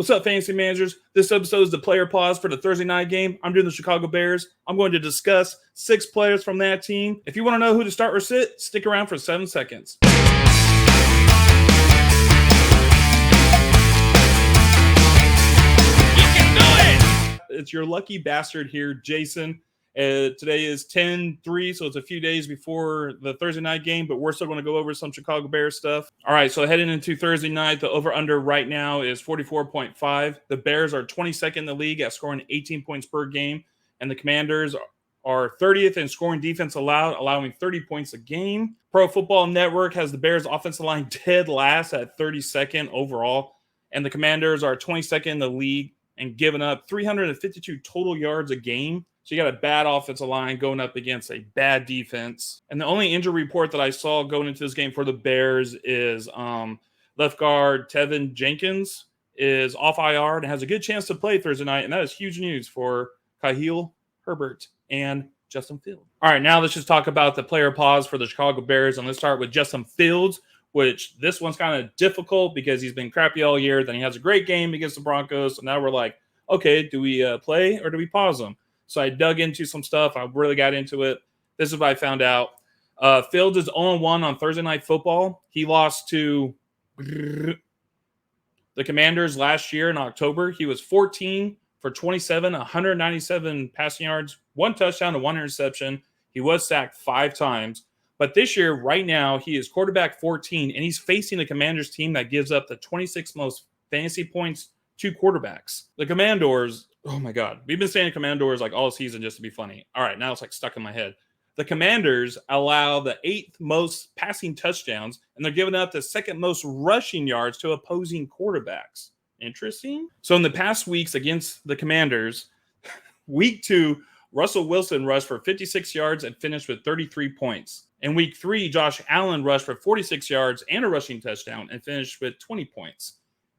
What's up, fantasy managers? This episode is the player pause for the Thursday night game. I'm doing the Chicago Bears. I'm going to discuss 6 players from that team. If you want to know who to start or sit, stick around for 7 seconds. You can do it! It's your lucky bastard here, Jason. Today is 10-3, so it's a few days before the Thursday night game, but we're still going to go over some Chicago Bears stuff. All right, so heading into Thursday night, the over-under right now is 44.5. The Bears are 22nd in the league at scoring 18 points per game, and the Commanders are 30th in scoring defense allowed, allowing 30 points a game. Pro Football Network has the Bears' offensive line dead last at 32nd overall, and the Commanders are 22nd in the league and giving up 352 total yards a game. So you got a bad offensive line going up against a bad defense. And the only injury report that I saw going into this game for the Bears is left guard Tevin Jenkins is off IR and has a good chance to play Thursday night. And that is huge news for Khalil Herbert and Justin Fields. All right, now let's just talk about the player pause for the Chicago Bears. And let's start with Justin Fields, which this one's kind of difficult because he's been crappy all year. Then he has a great game against the Broncos. So now we're like, okay, do we play or do we pause him? So I dug into some stuff. I really got into it. This is what I found out. Fields is 0-1 on Thursday Night Football. He lost to the Commanders last year in October. He was 14 for 27, 197 passing yards, 1 touchdown and 1 interception. He was sacked 5 times. But this year, right now, he is quarterback 14, and he's facing the Commanders team that gives up the 26th most fantasy points to quarterbacks. The Commanders, oh my God, we've been saying Commanders like all season just to be funny. All right, now it's like stuck in my head. The Commanders allow the 8th most passing touchdowns, and they're giving up the 2nd most rushing yards to opposing quarterbacks. Interesting. So in the past weeks against the Commanders, week 2, Russell Wilson rushed for 56 yards and finished with 33 points. In week 3, Josh Allen rushed for 46 yards and a rushing touchdown and finished with 20 points.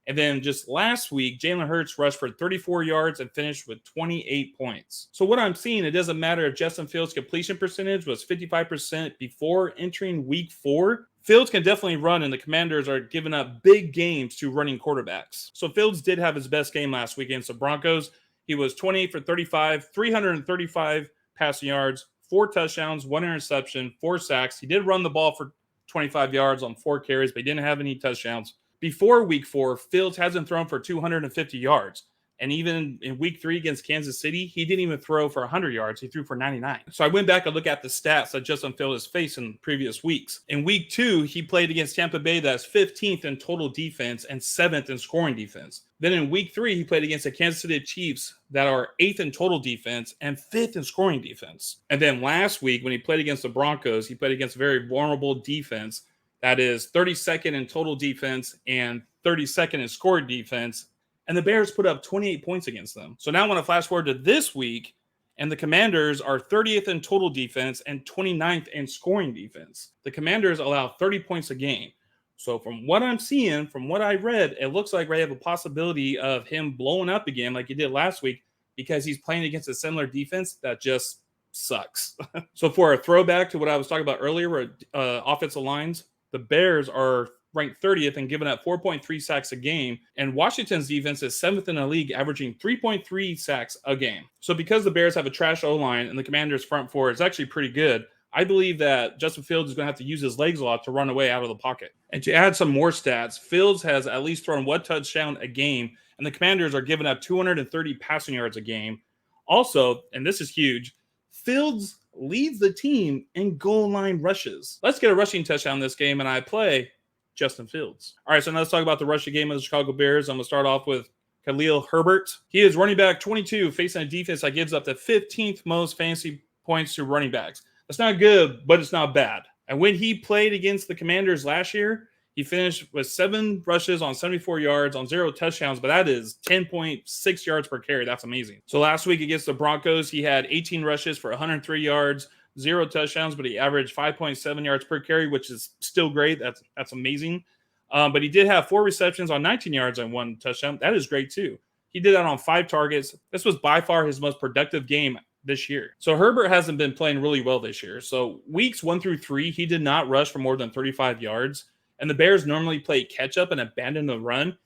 And then just last week, Jalen Hurts rushed for 34 yards and finished with 28 points. So what I'm seeing, it doesn't matter if Justin Fields' completion percentage was 55% before entering week 4. Fields can definitely run, and the Commanders are giving up big games to running quarterbacks. So Fields did have his best game last week against the Broncos. He was 28 for 35, 335 passing yards, 4 touchdowns, 1 interception, 4 sacks. He did run the ball for 25 yards on 4 carries, but he didn't have any touchdowns. Before week 4, Fields hasn't thrown for 250 yards. And even in week 3 against Kansas City, he didn't even throw for 100 yards. He threw for 99. So I went back and looked at the stats that Justin Fields has faced in previous weeks. In week 2, he played against Tampa Bay, that's 15th in total defense and 7th in scoring defense. Then in week 3, he played against the Kansas City Chiefs that are 8th in total defense and 5th in scoring defense. And then last week, when he played against the Broncos, he played against a very vulnerable defense that is 32nd in total defense and 32nd in scored defense. And the Bears put up 28 points against them. So now I want to flash forward to this week, and the Commanders are 30th in total defense and 29th in scoring defense. The Commanders allow 30 points a game. So from what I'm seeing, from what I read, it looks like we have a possibility of him blowing up again like he did last week because he's playing against a similar defense that just sucks. So for a throwback to what I was talking about earlier, where offensive lines, the Bears are ranked 30th and giving up 4.3 sacks a game. And Washington's defense is 7th in the league, averaging 3.3 sacks a game. So because the Bears have a trash O-line and the Commanders' front four is actually pretty good, I believe that Justin Fields is going to have to use his legs a lot to run away out of the pocket. And to add some more stats, Fields has at least thrown 1 touchdown a game, and the Commanders are giving up 230 passing yards a game. Also, and this is huge, Fields leads the team in goal line rushes. Let's get a rushing touchdown this game, and I play Justin Fields. All right, so now let's talk about the rushing game of the Chicago Bears. I'm going to start off with Khalil Herbert. He is running back 22, facing a defense that gives up the 15th most fantasy points to running backs. That's not good, but it's not bad. And when he played against the Commanders last year, he finished with 7 rushes on 74 yards on 0 touchdowns, but that is 10.6 yards per carry. That's amazing. So last week against the Broncos, he had 18 rushes for 103 yards, 0 touchdowns, but he averaged 5.7 yards per carry, which is still great. That's amazing. But he did have 4 receptions on 19 yards and 1 touchdown. That is great too. He did that on 5 targets. This was by far his most productive game this year. So Herbert hasn't been playing really well this year. So weeks 1 through 3, he did not rush for more than 35 yards. And the Bears normally play catch up and abandon the run.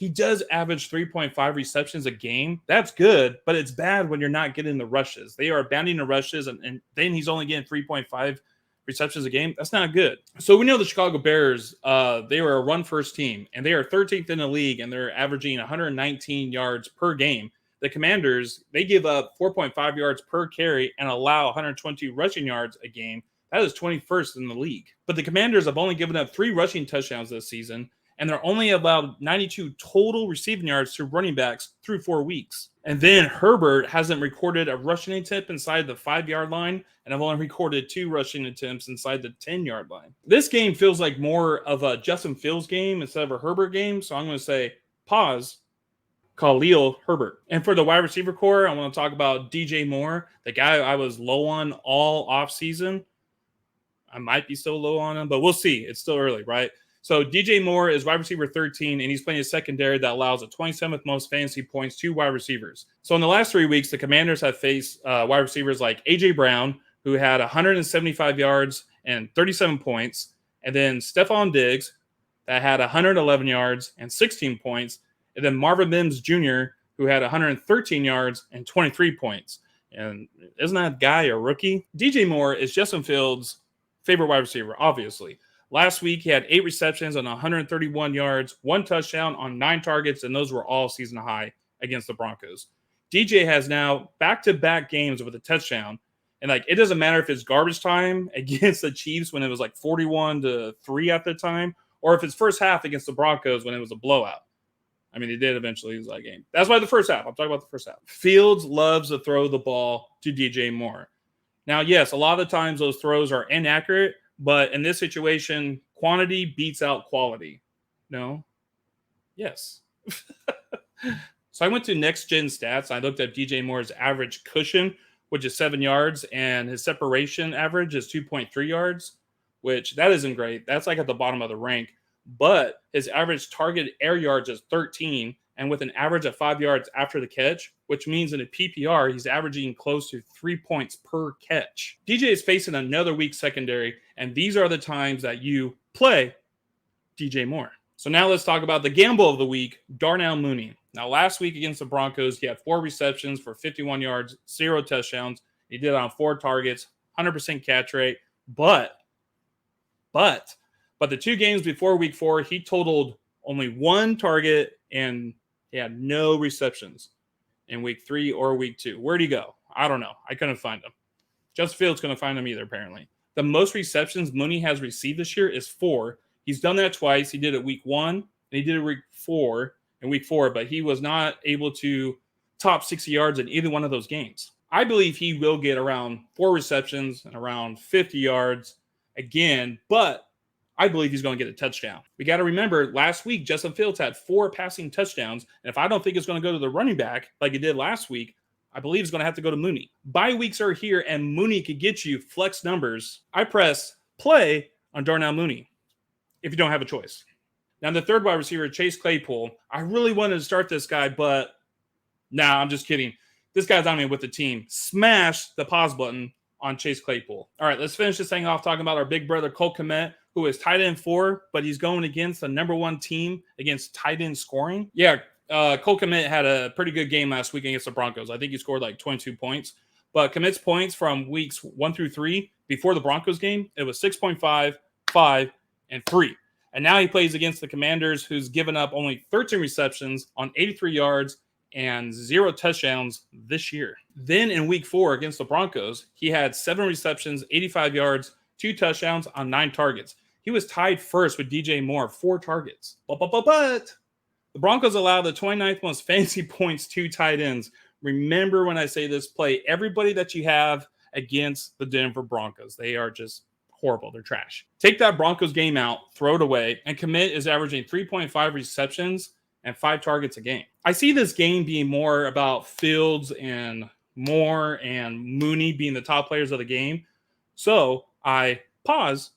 He does average 3.5 receptions a game. That's good, but it's bad when you're not getting the rushes. They are abounding the rushes, and then he's only getting 3.5 receptions a game. That's not good. So we know the Chicago Bears, they were a run-first team, and they are 13th in the league, and they're averaging 119 yards per game. The Commanders, they give up 4.5 yards per carry and allow 120 rushing yards a game. That is 21st in the league. But the Commanders have only given up 3 rushing touchdowns this season, and they're only allowed 92 total receiving yards to running backs through 4 weeks. And then Herbert hasn't recorded a rushing attempt inside the 5-yard line, and I've only recorded 2 rushing attempts inside the 10-yard line. This game feels like more of a Justin Fields game instead of a Herbert game, so I'm going to say pause, Khalil Herbert. And for the wide receiver core, I want to talk about DJ Moore, the guy I was low on all offseason. I might be still low on him, but we'll see. It's still early, right? So DJ Moore is wide receiver 13, and he's playing a secondary that allows the 27th most fantasy points to wide receivers. So in the last 3 weeks, the Commanders have faced wide receivers like A.J. Brown, who had 175 yards and 37 points, and then Stephon Diggs, that had 111 yards and 16 points, and then Marvin Mims Jr., who had 113 yards and 23 points. And isn't that guy a rookie? DJ Moore is Justin Fields' favorite wide receiver, obviously. Last week, he had 8 receptions on 131 yards, 1 touchdown on 9 targets, and those were all season high against the Broncos. DJ has now back-to-back games with a touchdown, and it doesn't matter if it's garbage time against the Chiefs when it was 41-3 at the time, or if it's first half against the Broncos when it was a blowout. I mean, they did eventually lose that game. That's why the first half. I'm talking about the first half. Fields loves to throw the ball to DJ Moore. Now, yes, a lot of the times those throws are inaccurate, but in this situation, quantity beats out quality. No? Yes. So I went to Next Gen Stats. I looked at DJ Moore's average cushion, which is 7 yards, and his separation average is 2.3 yards, which that isn't great. That's at the bottom of the rank. But his average target air yards is 13, and with an average of 5 yards after the catch, which means in a PPR, he's averaging close to 3 points per catch. DJ is facing another weak secondary, and these are the times that you play DJ Moore. So now let's talk about the gamble of the week, Darnell Mooney. Now, last week against the Broncos, he had 4 receptions for 51 yards, 0 touchdowns. He did it on 4 targets, 100% catch rate. But the 2 games before week 4, he totaled only 1 target and he had no receptions in week 3 or week 2. Where'd he go? I don't know. I couldn't find him. Justin Fields couldn't find him either, apparently. The most receptions Mooney has received this year is 4. He's done that twice. He did it week 1, and he did it week 4, but he was not able to top 60 yards in either one of those games. I believe he will get around 4 receptions and around 50 yards again, but I believe he's going to get a touchdown. We got to remember, last week, Justin Fields had 4 passing touchdowns, and if I don't think it's going to go to the running back like it did last week, I believe it's going to have to go to Mooney. Bye weeks are here, and Mooney could get you flex numbers. I press play on Darnell Mooney if you don't have a choice. Now, the third wide receiver, Chase Claypool, I really wanted to start this guy, but I'm just kidding. This guy's not even with the team. Smash the pause button on Chase Claypool. All right, let's finish this thing off talking about our big brother, Kmet, who is tight end 4, but he's going against the number 1 team against tight end scoring. Yeah, Kmet had a pretty good game last week against the Broncos. I think he scored 22 points. But Kmet's points from weeks 1 through 3 before the Broncos game, it was 6.5, 5, and 3. And now he plays against the Commanders, who's given up only 13 receptions on 83 yards and 0 touchdowns this year. Then in week 4 against the Broncos, he had 7 receptions, 85 yards, 2 touchdowns on 9 targets. He was tied first with DJ Moore, 4 targets. But the Broncos allow the 29th most fantasy points to tight ends. Remember when I say this, play everybody that you have against the Denver Broncos. They are just horrible. They're trash. Take that Broncos game out, throw it away, and Kmet is averaging 3.5 receptions and 5 targets a game. I see this game being more about Fields and Moore and Mooney being the top players of the game. So I pause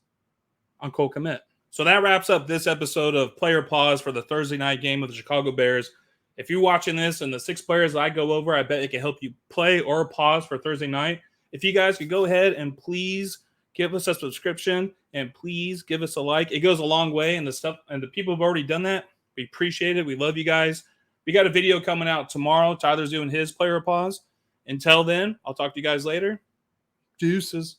on Kmet. So that wraps up this episode of Player Pause for the Thursday night game with the Chicago Bears. If you're watching this and the 6 players that I go over, I bet it can help you play or pause for Thursday night. If you guys could go ahead and please give us a subscription and please give us a like. It goes a long way, and the people who've already done that, We appreciate it. We love you guys. We got a video coming out tomorrow. Tyler's doing his player pause. Until then, I'll talk to you guys later. Deuces.